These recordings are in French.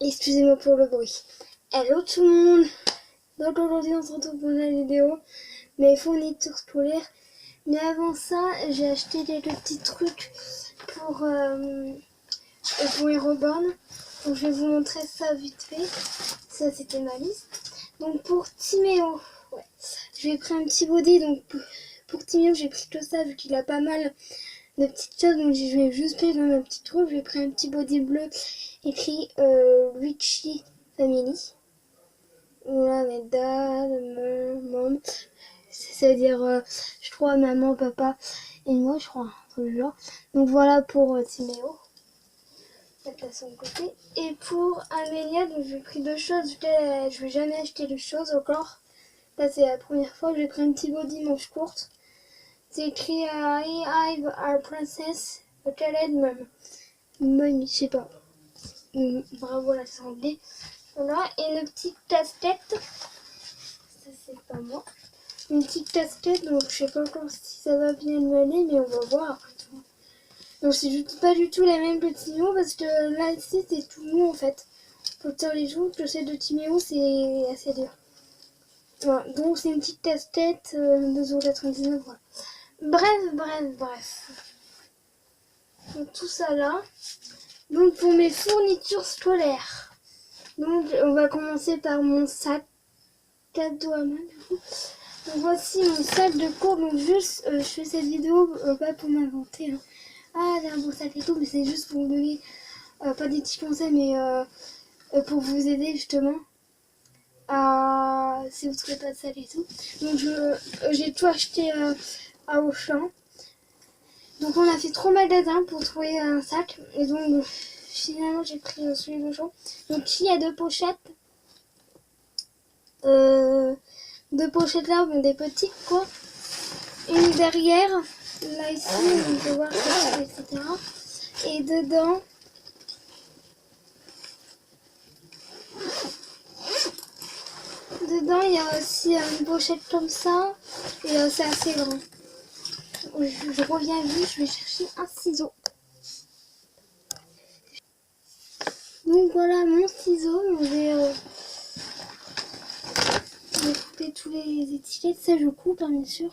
Excusez-moi pour le bruit. Hello tout le monde. Donc aujourd'hui on se retrouve pour une vidéo mes fournitures scolaires. Mais avant ça, j'ai acheté quelques petits trucs pour les Reborn. Donc je vais vous montrer ça vite fait. Ça c'était ma liste. Donc pour Timéo, ouais, j'ai pris un petit body. Donc pour Timéo, j'ai pris que ça vu qu'il a pas mal de petites choses. Donc je vais juste pris dans ma petite troupe. J'ai pris un petit body bleu écrit Richie Family. Voilà, mes dad, mom. Ça veut dire, je crois, maman, papa et moi, je crois, un truc du genre. Donc voilà pour Timéo. Mettre à son côté. Et pour Amélia, donc j'ai pris deux choses. Je vais jamais acheter de choses encore. Là, c'est la première fois que j'ai pris un petit body manche courte. C'est écrit I our princess, a child mom. Mommy, je sais pas. Bravo, là, c'est anglais. Voilà, et une petite casse-tête. Ça, c'est pas moi. Une petite casse-tête, donc je sais pas encore si ça va bien me aller, mais on va voir après tout. Donc c'est pas du tout la même que Timéo, parce que là, ici, c'est tout mou en fait. Pour faire les joues, que celle de Timéo, c'est assez dur. Voilà, donc c'est une petite casse-tête, 2,99 €, voilà. Bref. Donc tout ça là. Donc pour mes fournitures scolaires. Donc on va commencer par mon sac cadeau à main du coup. Donc voici mon sac de cours. Donc juste je fais cette vidéo pas pour m'inventer. Hein. Ah j'ai un beau sac et tout, mais c'est juste pour vous donner pas des petits conseils, mais pour vous aider justement à si vous trouvez pas de sac et tout. Donc j'ai tout acheté à Auchan. Donc on a fait 3 magasins pour trouver un sac. Et donc finalement j'ai pris celui d'Auchan. Donc il y a deux pochettes. Deux pochettes là, bon, des petites quoi. Une derrière, là ici, on peut voir ça, etc. Et dedans, il y a aussi une pochette comme ça. Et c'est assez grand. Je reviens vite, je vais chercher un ciseau. Donc voilà mon ciseau. Je vais couper tous les étiquettes. Ça je coupe hein, bien sûr.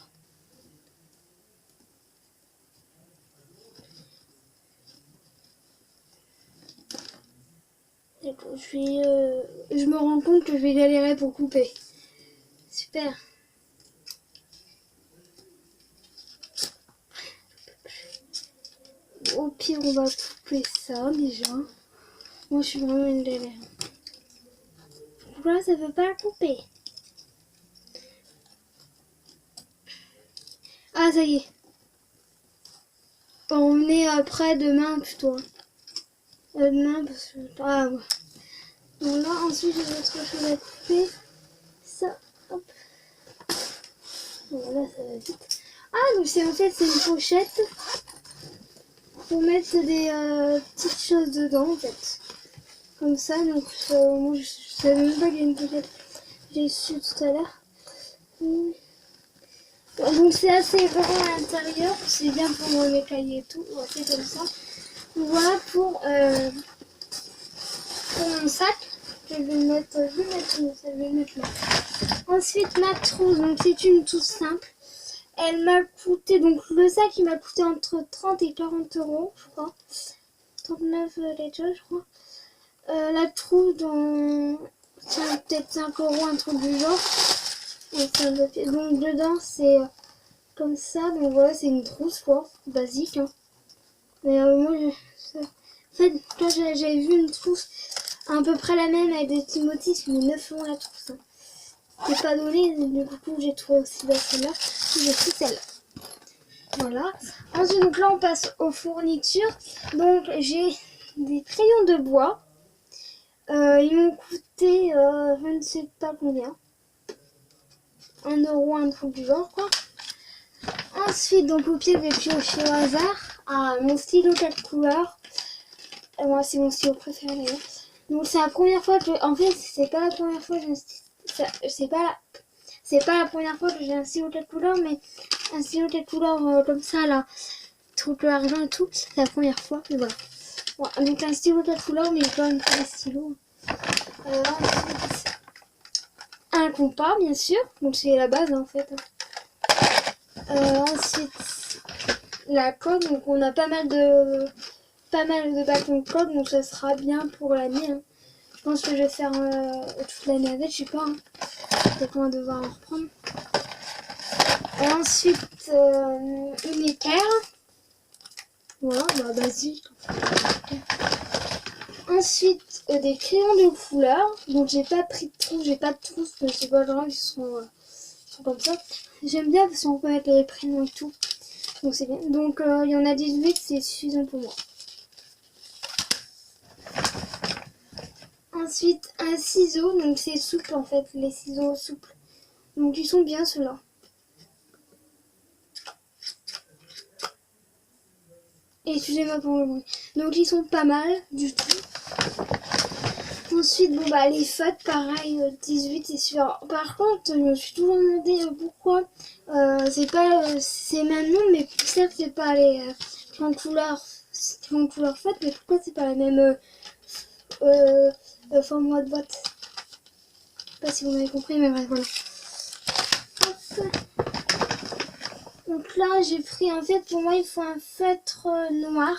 Je me rends compte que je vais galérer pour couper. Super. Au pire, on va couper ça déjà. Moi, je suis vraiment une galère. Pourquoi ça veut pas couper? Ah, ça y est. On est après demain plutôt. Demain parce que... Ah ouais. Donc là, ensuite, j'ai autre chose à couper. Ça, hop. Voilà, ça va vite. Ah, donc c'est en fait, c'est une pochette pour mettre des petites choses dedans, en fait. Comme ça, donc moi, je savais même pas qu'il y a une pochette. J'ai su tout à l'heure. Donc c'est assez grand à l'intérieur, c'est bien pour mes cahiers et tout, c'est comme ça. Voilà pour mon sac. Je vais le mettre, là. Ensuite ma trousse, donc c'est une trousse simple. Elle m'a coûté, donc le sac il m'a coûté entre 30 et 40 €, je crois. 39 quelque chose, je crois. La trousse dans peut-être 5 € un truc du genre. Donc dedans c'est comme ça, donc voilà, c'est une trousse quoi, basique. Hein. Mais moi, en fait, quand j'avais vu une trousse à peu près la même avec des petits motifs, mais 9 € la trousse. Hein. C'est pas donné, du coup j'ai trouvé aussi celle-là, j'ai pris celle-là. Voilà. Ensuite, donc là on passe aux fournitures. Donc j'ai des crayons de bois. Ils m'ont coûté, je ne sais pas combien. 1 €, un truc du genre quoi. Ensuite, donc au pied, je vais piocher au hasard mon stylo 4 couleurs. Moi, c'est mon stylo préféré d'ailleurs. Donc c'est la première fois que, en fait, c'est pas la première fois que j'ai la première fois que j'ai un stylo 4 couleurs, mais un stylo 4 couleurs comme ça là, tout l'argent et tout, c'est la première fois. Mais voilà. Donc un stylo 4 couleurs, mais quand même pas un stylo. Ensuite, un compas, bien sûr. Donc, c'est la base, en fait. Ensuite, la colle. Donc, on a pas mal de bâtons de colle. Donc, ça sera bien pour l'année. Hein. Je pense que je vais faire toute l'année avec. Je sais pas. Hein. Peut-être qu'on va devoir en reprendre. Ensuite, une équerre. Voilà, bah basique. Ensuite, des crayons de couleur. Donc, j'ai pas pris de trousse, j'ai pas de trousse, mais c'est pas grave, ils sont comme ça. J'aime bien parce qu'on peut mettre les prénoms et tout. Donc, c'est bien. Donc, il y en a 18, c'est suffisant pour moi. Ensuite, un ciseau. Donc, c'est souple en fait, les ciseaux souples. Donc, ils sont bien ceux-là. Et excusez-moi pour le bruit. Donc ils sont pas mal du tout. Ensuite, bon bah les feutres, pareil, 18 c'est sûr. Par contre, je me suis toujours demandé pourquoi c'est pas ces mêmes noms, mais certes c'est pas les couleurs feutres, mais pourquoi c'est pas la même format de boîte. Je sais pas si vous m'avez compris, mais bref, voilà. Hop. Donc là, j'ai pris, en fait, pour moi, il faut un feutre noir.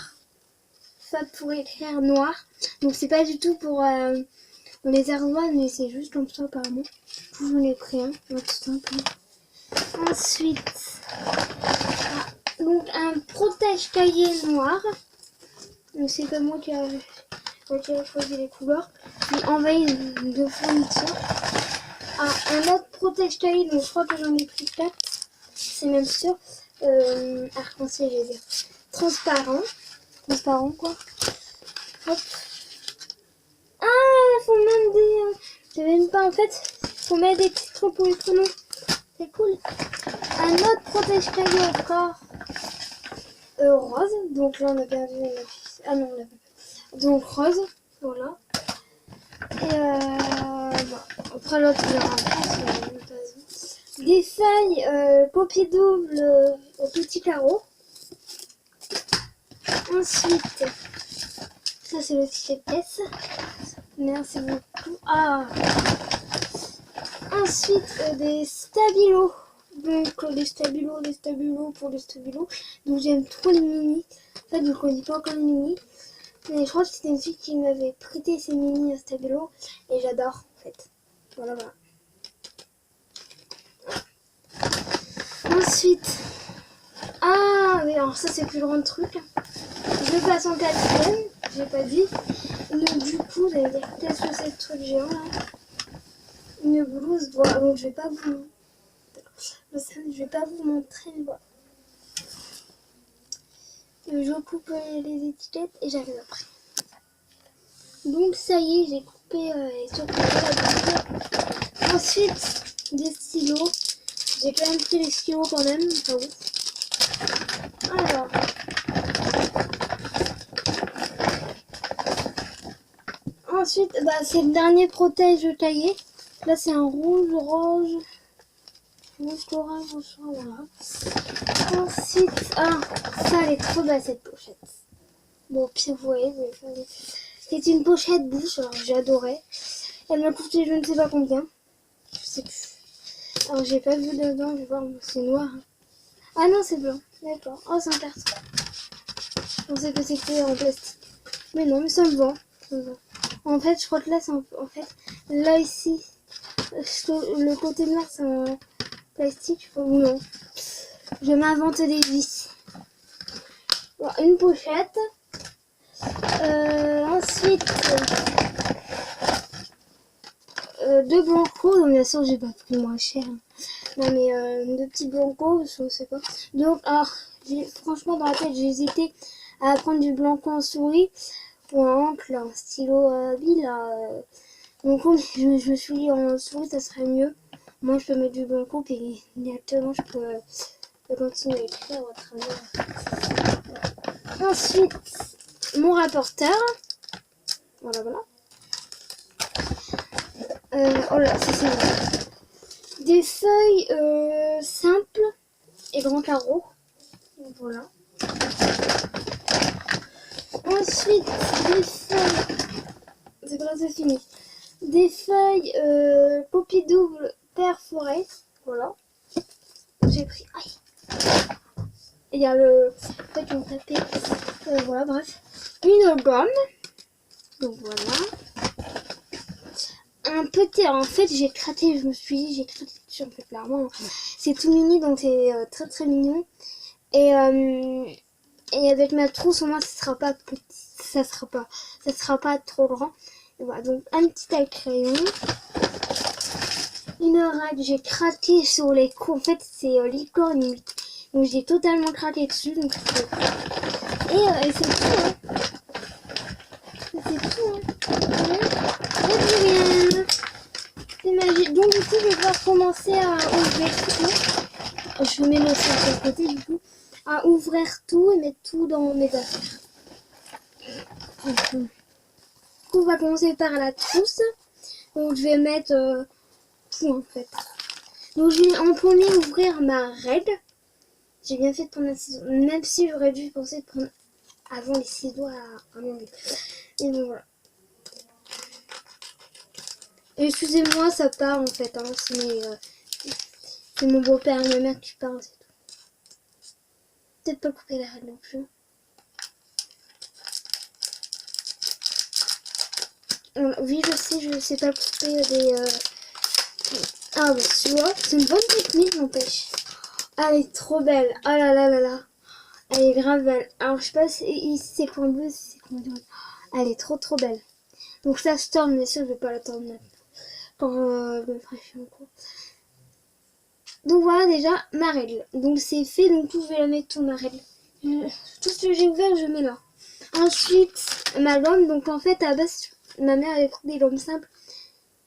Feutre pour écrire noir. Donc, c'est pas du tout pour les ardoises, mais c'est juste comme ça, apparemment. J'en ai pris un, tout simple. Ensuite, donc un protège-cahier noir. Donc, c'est pas moi qui a choisi les couleurs. Puis, envahi de fourniture. Un autre protège-cahier, donc je crois que j'en ai pris 4. C'est même sûr. Arc-en-ciel, je vais dire. Transparent quoi. Hop. Ah, faut même des... je sais même pas en fait. Faut mettre des titres pour les prénoms. C'est cool. Un autre protège-cahier encore. Rose. Donc là on a perdu une affiche. Ah non, on l'a pas. Donc rose. Voilà. Et bon. Après l'autre il y aura des feuilles papier double au petit carreau. Ensuite, ça c'est le ticket de caisse. Merci beaucoup. Ensuite, des stabilos. Donc des stabilos pour les stabilos. Donc j'aime trop les mini. En fait, je ne connais pas encore les mini. Mais je crois que c'était une fille qui m'avait prêté ces mini stabilos. Et j'adore en fait. Voilà. Ensuite, oui, alors ça c'est plus grand truc. Je passe en 4ème, j'ai pas dit. Donc du coup, vous allez dire qu'est-ce que c'est ce truc géant là? Une blouse, voilà. Donc je vais pas vous, montrer, mais voilà. Je coupe les étiquettes et j'arrive après. Donc ça y est, j'ai coupé les surprises. Ensuite, des stylos. J'ai quand même pris les stylos quand même, pas ouf. Alors. Ensuite, c'est le dernier protège cahier. Là, c'est un rouge, orange, orange, voilà. Ensuite, ça, elle est trop belle cette pochette. Bon, puis vous voyez, c'est une pochette bouche, alors j'adorais. Elle m'a coûté je ne sais pas combien. Je sais plus. Alors, j'ai pas vu dedans, je vais voir, c'est noir. Ah non, c'est blanc, d'accord. Oh, c'est un carton. Je pensais que c'était en plastique. Mais non, mais ça me vend. En fait, je crois que là, c'est en fait, là ici, le côté noir, c'est en plastique, ou non. Je m'invente des vis. Bon, une pochette. Ensuite, deux blancos. Donc, bien sûr, j'ai pas pris moins cher. Non, mais deux petits blancos, je sais pas. Donc, alors, franchement, dans la tête, j'ai hésité à prendre du blanco en souris. Ou un encre, un stylo bille là. Donc je me suis dit en souris ça serait mieux. Moi je peux mettre du blanco et directement je peux continuer à écrire à travers. Ensuite mon rapporteur. Voilà. Oh là, ça c'est bon. Des feuilles simples et grands carreaux. Voilà. Ensuite, des feuilles. C'est pas c'est fini. des feuilles copie double perforées. Voilà. J'ai pris. Aïe. Il y a le. En fait, on tapait. Voilà, bref. Une gomme. Donc voilà. Un petit. En fait, j'ai craqué. Je me suis dit, j'ai craqué dessus. En fait, clairement. C'est tout mini, donc c'est très très mignon. Et avec ma trousse, au moins, ça sera pas petit. Ça sera pas trop grand. Et voilà. Donc, un petit taille crayon. Une règle, j'ai craqué sur les coups. En fait, c'est licorne. Donc, j'ai totalement craqué dessus. Donc, et c'est tout, hein. C'est tout, hein. Rien. C'est magique. Donc, du coup, je vais devoir commencer à ouvrir tout. Je mets le sur le côté, du coup. À ouvrir tout et mettre tout dans mes affaires. Donc, on va commencer par la trousse. Donc, je vais mettre tout, en fait. Donc, je vais en premier ouvrir ma règle. J'ai bien fait de prendre un ciseau. Même si j'aurais dû penser de prendre avant les ciseaux à manger. Et donc voilà. Excusez-moi, ça part en fait. Hein. C'est mon beau-père et ma mère qui parlent, c'est tout. Peut-être pas couper la règle non plus. Oui, je sais pas couper des... Ah bah tu vois, c'est une bonne technique n'empêche. Ah, elle est trop belle. Oh là là là là. Elle est grave belle. Alors je sais pas si c'est coin bleu, si c'est coin jaune. Elle est trop trop belle. Donc ça se tourne, bien sûr, je vais pas l'attendre maintenant. Quand je me ferai chier en cours. Donc voilà déjà ma règle. Donc c'est fait, donc tout, je vais la mettre tout ma règle. Tout ce que j'ai ouvert, je mets là. Ensuite, ma gomme. Donc en fait, à la base, ma mère avait pris des gommes simples.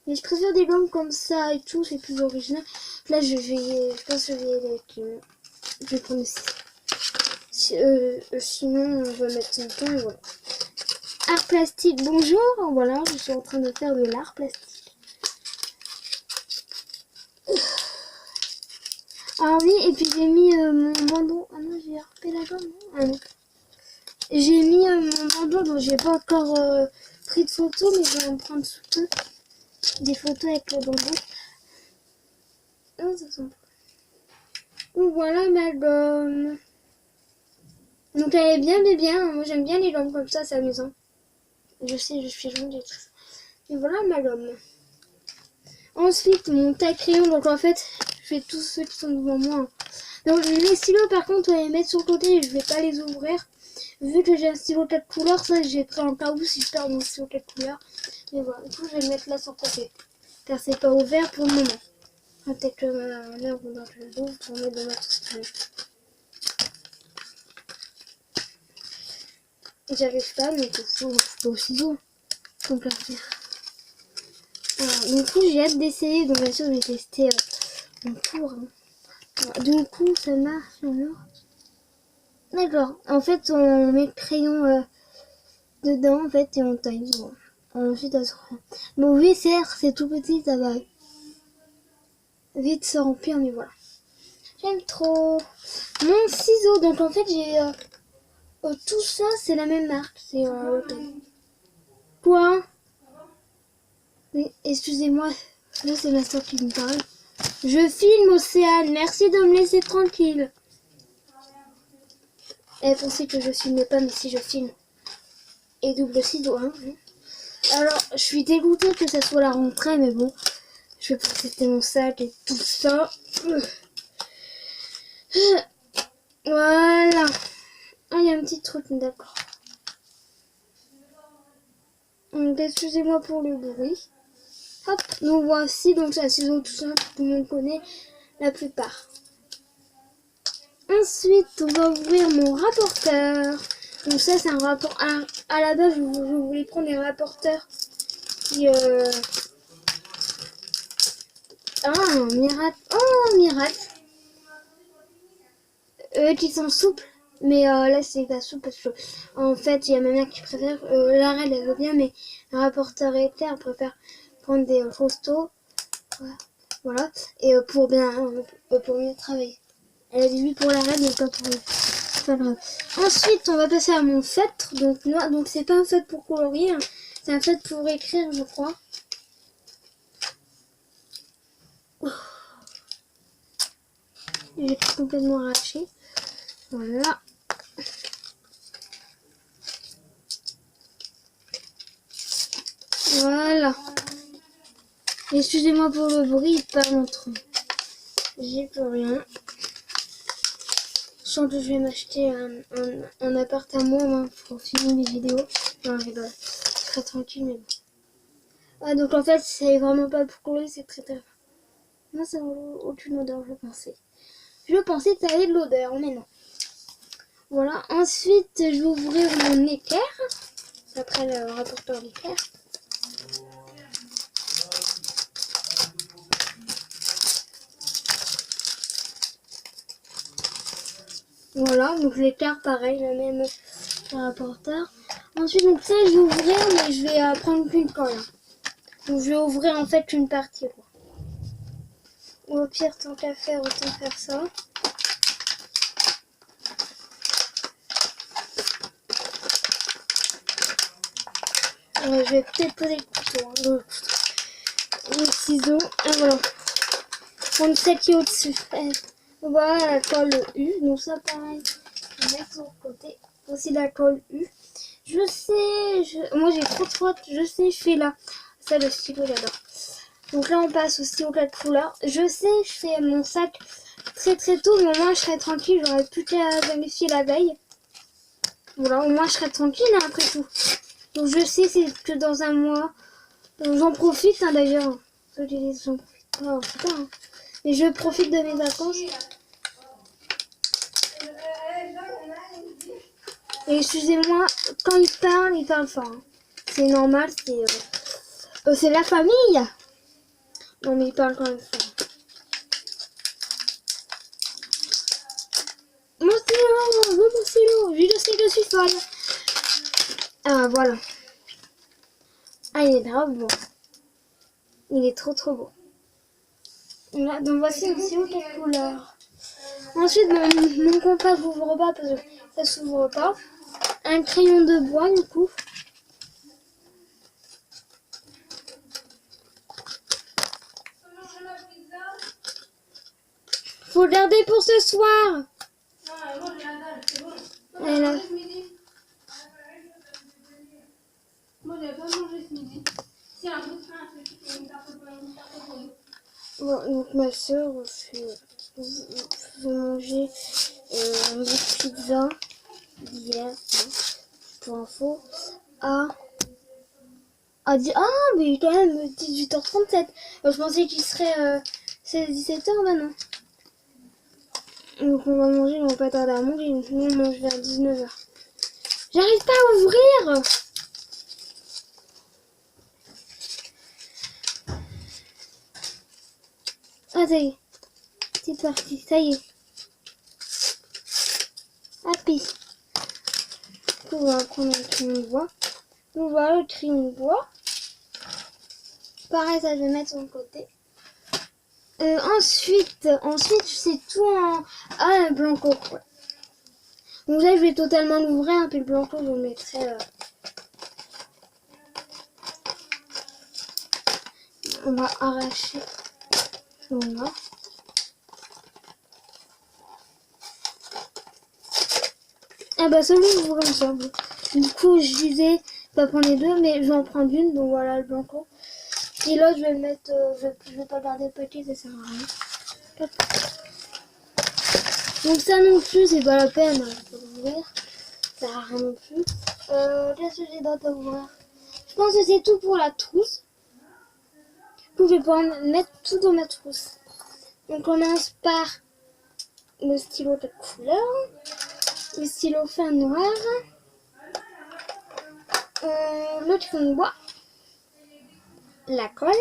Mais je préfère des gommes comme ça et tout, c'est plus original. Là, je pense que je vais prendre aussi. Sinon, on va mettre son temps et voilà. Art plastique, bonjour. Voilà, je suis en train de faire de l'art plastique. Ah oui, et puis j'ai mis mon bandeau. Ah non, j'ai repéré la gomme. Ah non. J'ai mis mon bandeau, donc j'ai pas encore pris de photos, mais je vais en prendre sous peu. Des photos avec le bandeau. Oh, ça sent pas. Donc voilà ma gomme. Donc elle est bien, mais bien. Moi j'aime bien les gommes comme ça, c'est amusant. Je sais, je suis jaune et tout ça. Et voilà ma gomme. Ensuite, mon taille-crayon. Donc en fait, je fais tous ceux qui sont devant moi. Donc les stylos, par contre, on va les mettre sur le côté et je vais pas les ouvrir. Vu que j'ai un stylo 4 couleurs, ça j'ai pris en cas où si je perds mon stylo 4 couleurs. Et voilà, du coup je vais le mettre là sur le côté. Car c'est pas ouvert pour le moment. Peut-être que ma mère voudra que je l'ouvre pour mettre dans ma trousse. J'arrive pas, mais il faut au ciseau. Donc la faire. Alors, du coup j'ai hâte d'essayer, donc bien sûr je vais tester en cours. Hein. Alors, du coup ça marche alors. D'accord, en fait on met le crayon dedans en fait et on taille. Bon. Ensuite ça se rend. Bon oui certes c'est tout petit, ça va vite se remplir, mais voilà. J'aime trop. Mon ciseau, donc en fait j'ai tout ça c'est la même marque, c'est quoi. Oui, excusez-moi, là c'est ma soeur qui me parle. Je filme Océane, merci de me laisser tranquille. Elle pensait que je filmais pas, mais si je filme. Et double ciseau, hein. Alors, je suis dégoûtée que ça soit la rentrée, mais bon. Je vais tester mon sac et tout ça. Voilà. Ah, il y a un petit truc, d'accord. Donc, excusez-moi pour le bruit. Hop, donc voici, donc c'est un ciseau tout simple, tout le monde connaît, la plupart. Ensuite, on va ouvrir mon rapporteur. Donc ça, c'est un rapport. À la base, je voulais prendre des rapporteurs qui... Ah, miracle. Oh, miracle. Qui sont souples. Mais là, c'est pas souple parce que, en fait, il y a ma mère qui préfère... la reine, elle veut bien, mais un rapporteur éclair, elle préfère prendre des rostos. Voilà. Et pour mieux travailler. Elle a dit oui pour la reine, mais pas pour... C'est pas grave. Ensuite, on va passer à mon feutre. Donc c'est pas un feutre pour colorier. Hein. C'est un feutre pour écrire, je crois. J'ai complètement arraché. Voilà. Voilà. Excusez-moi pour le bruit, pas mon tronc. J'ai plus rien. Je sens que je vais m'acheter un appart à moi hein, pour filmer mes vidéos. Non, je rigole. Très tranquille, mais bon. Ah, donc en fait, c'est vraiment pas pour courir, c'est très très. Non, ça n'a aucune odeur, je pensais. Je pensais que ça avait de l'odeur, mais non. Voilà. Ensuite, je vais ouvrir mon équerre. Après le rapporteur d'équerre. Voilà, donc l'écart pareil, le même rapporteur. Ensuite, donc ça, je vais ouvrir, mais je vais prendre qu'une colle. Donc je vais ouvrir en fait une partie. Quoi. Ou au pire, tant qu'à faire, autant faire ça. Je vais peut-être poser le couteau, hein, le ciseau. Ah voilà. Prendre celle qui est au-dessus. Voilà la colle U. Donc ça pareil. Je vais mettre sur le côté. Aussi la colle U. Je sais, moi j'ai trop de fautes. Je sais, je fais là. Ça le stylo j'adore. Donc là on passe aussi aux 4 couleurs. Je sais, je fais mon sac très très tôt, mais au moins je serai tranquille. J'aurais plus qu'à vérifier la veille. Voilà, au moins je serai tranquille hein, après tout. Donc je sais, c'est que dans un mois. J'en profite hein, d'ailleurs. J'en profite pas, putain. Hein. Mais je profite de mes vacances. Et excusez-moi, quand il parle fort. Hein. C'est normal, c'est la famille. Non mais il parle quand même fort. Mon stylo, je sais que je suis folle. Ah voilà. Ah il est grave beau. Il est trop trop beau. Là, donc voici aussi quelle couleur. Ensuite mon compas s'ouvre pas parce que ça s'ouvre pas. Un crayon de bois du coup. Faut garder pour ce soir. Voilà. Moi, j'avais pas mangé ce midi. C'est un bout de pain, c'est une tarte bon, donc ma soeur fait manger un bout de pizza hier, hein, pour info, ah, mais quand même 18h37. Je pensais qu'il serait 16-17h maintenant. Donc on va manger, on va pas tarder à manger. Nous on mange vers 19h. J'arrive pas à ouvrir. Ah ça y est, c'est parti, ça y est. Happy. On va prendre un crayon de bois. Donc voilà le crayon de bois. Pareil, ça je vais mettre sur le côté. Ensuite, c'est tout en... Ah, le blanco, ouais. Donc là, je vais totalement l'ouvrir, puis le blanco, je le mettrai... On va arracher. Voilà. Ah bah celui je vous ensemble. Du coup, je disais pas prendre les deux, mais je vais en prendre une. Donc voilà le blanco. Et l'autre, je vais le mettre... je vais pas garder le paquet, ça sert à rien. Hop. Donc ça non plus, c'est pas la peine de l'ouvrir. Ça sert à rien non plus. Qu'est-ce que j'ai d'autre à ouvrir? Je pense que c'est tout pour la trousse. Du coup, je vais pouvoir mettre tout dans ma trousse. On commence par le stylo de couleur, le stylo fin noir, le crayon de bois, la colle,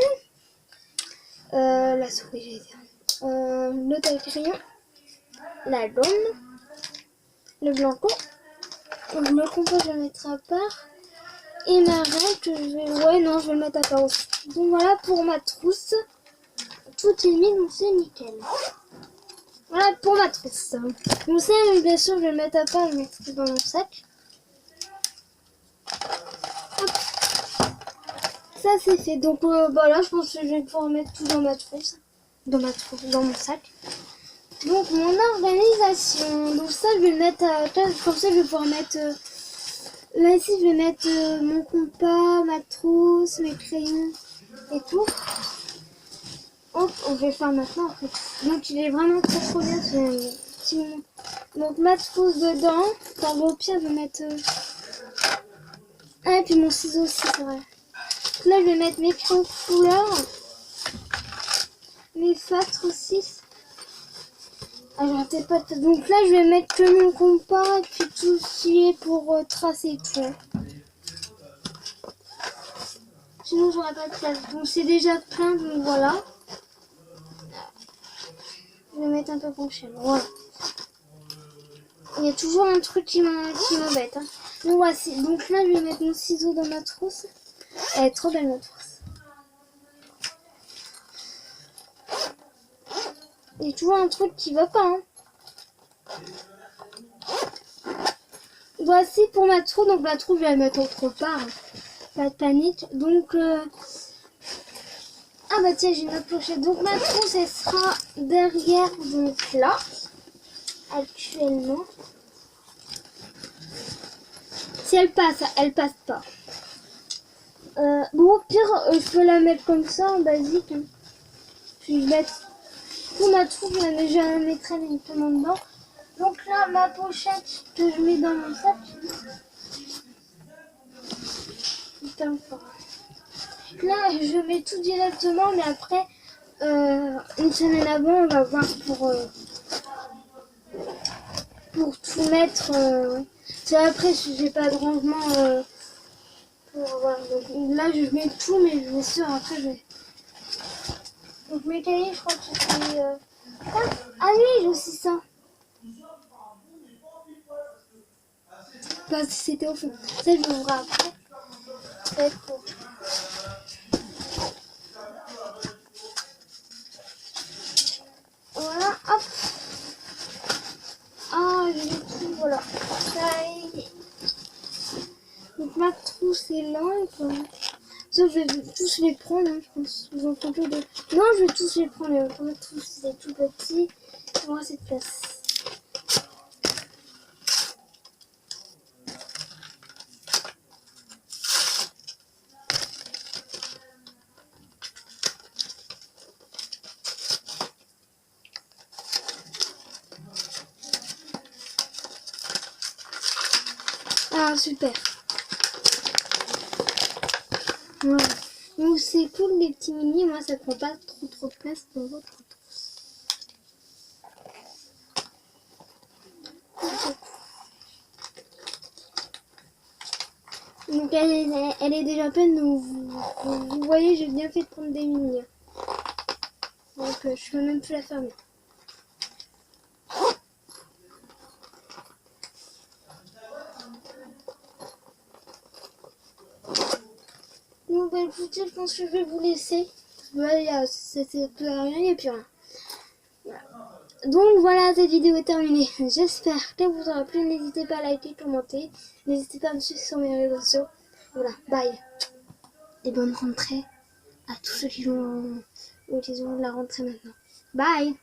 la souris, j'allais dire, le taille-crayon, la gomme, le blanco. Donc, le compas, je vais le mettre à part. Et ma règle, je vais... Ouais, non, je vais le mettre à part aussi. Donc voilà pour ma trousse. Tout est mis, donc c'est nickel. Voilà pour ma trousse. Donc ça, bien sûr, je vais le mettre à part, je vais le mettre dans mon sac. Hop. Ça, c'est fait. Donc voilà, je pense que je vais pouvoir mettre tout dans ma trousse. dans ma trousse, dans mon sac. Donc mon organisation, donc ça je vais le mettre comme ça je vais pouvoir mettre là ici je vais mettre mon compas, ma trousse, mes crayons et tout. Hop, on va le faire maintenant en fait. Donc il est vraiment trop bien ce petit moment. Donc ma trousse dedans, enfin au pire je vais mettre ah et puis mon ciseau aussi c'est vrai. Là je vais mettre mes crayons de couleur, mes feutres aussi. Ah, j'arrêtais pas de... Donc là, je vais mettre que mon compas, puis tout ce qui est pour tracer tout. Sinon, j'aurais pas de place. Donc c'est déjà plein, donc voilà. Je vais mettre un peu penché. Voilà. Il y a toujours un truc qui m'embête. Hein. Donc voici. Donc là, je vais mettre mon ciseau dans ma trousse. Elle est trop belle, ma trousse. Il y a toujours un truc qui va pas. Hein. Voici pour ma trousse. Donc ma trousse, je vais la mettre autre part. Hein. Pas de panique. Donc... Ah bah tiens, j'ai une autre pochette. Donc ma trousse, elle sera derrière, donc là, actuellement. Si elle passe pas. Bon, au pire, je peux la mettre comme ça, en basique. Hein. Puis je vais pour ma trousse, je la mettrai directement dedans. Donc là, ma pochette que je mets dans mon sac. Putain, là, je mets tout directement, mais après, une semaine avant, on va voir pour tout mettre. C'est après, si j'ai pas de rangement. Voilà. Donc, là, je mets tout, mais je vais sûr, après, je vais. Donc, mes cahiers, je crois que c'était. Ah oui, j'ai aussi ça. Parce que c'était au fond. Ça, je l'ouvre après. Ça va être cool. Voilà, hop. Ah, j'ai tout, voilà. Ça y est. Donc ma trousse est là. Ça, je vais tous les prendre, hein, je pense. Vous en comptez deux. Non, je vais tous les prendre. Pour ma trousse, c'est tout petit. Moi, cette place. Ah, super. Voilà. Donc c'est cool les petits mini, moi ça prend pas trop de place dans votre trousse. Donc elle est déjà pleine, donc vous voyez j'ai bien fait de prendre des mini. Donc je peux même plus la fermer. Donc bah écoutez, je pense que je vais vous laisser. Voilà, c'était plus rien et puis rien. Voilà. Donc voilà, cette vidéo est terminée. J'espère qu'elle vous aura plu. N'hésitez pas à liker, commenter. N'hésitez pas à me suivre sur mes réseaux sociaux. Voilà, bye. Et bonne rentrée à tous ceux qui ont la rentrée maintenant. Bye.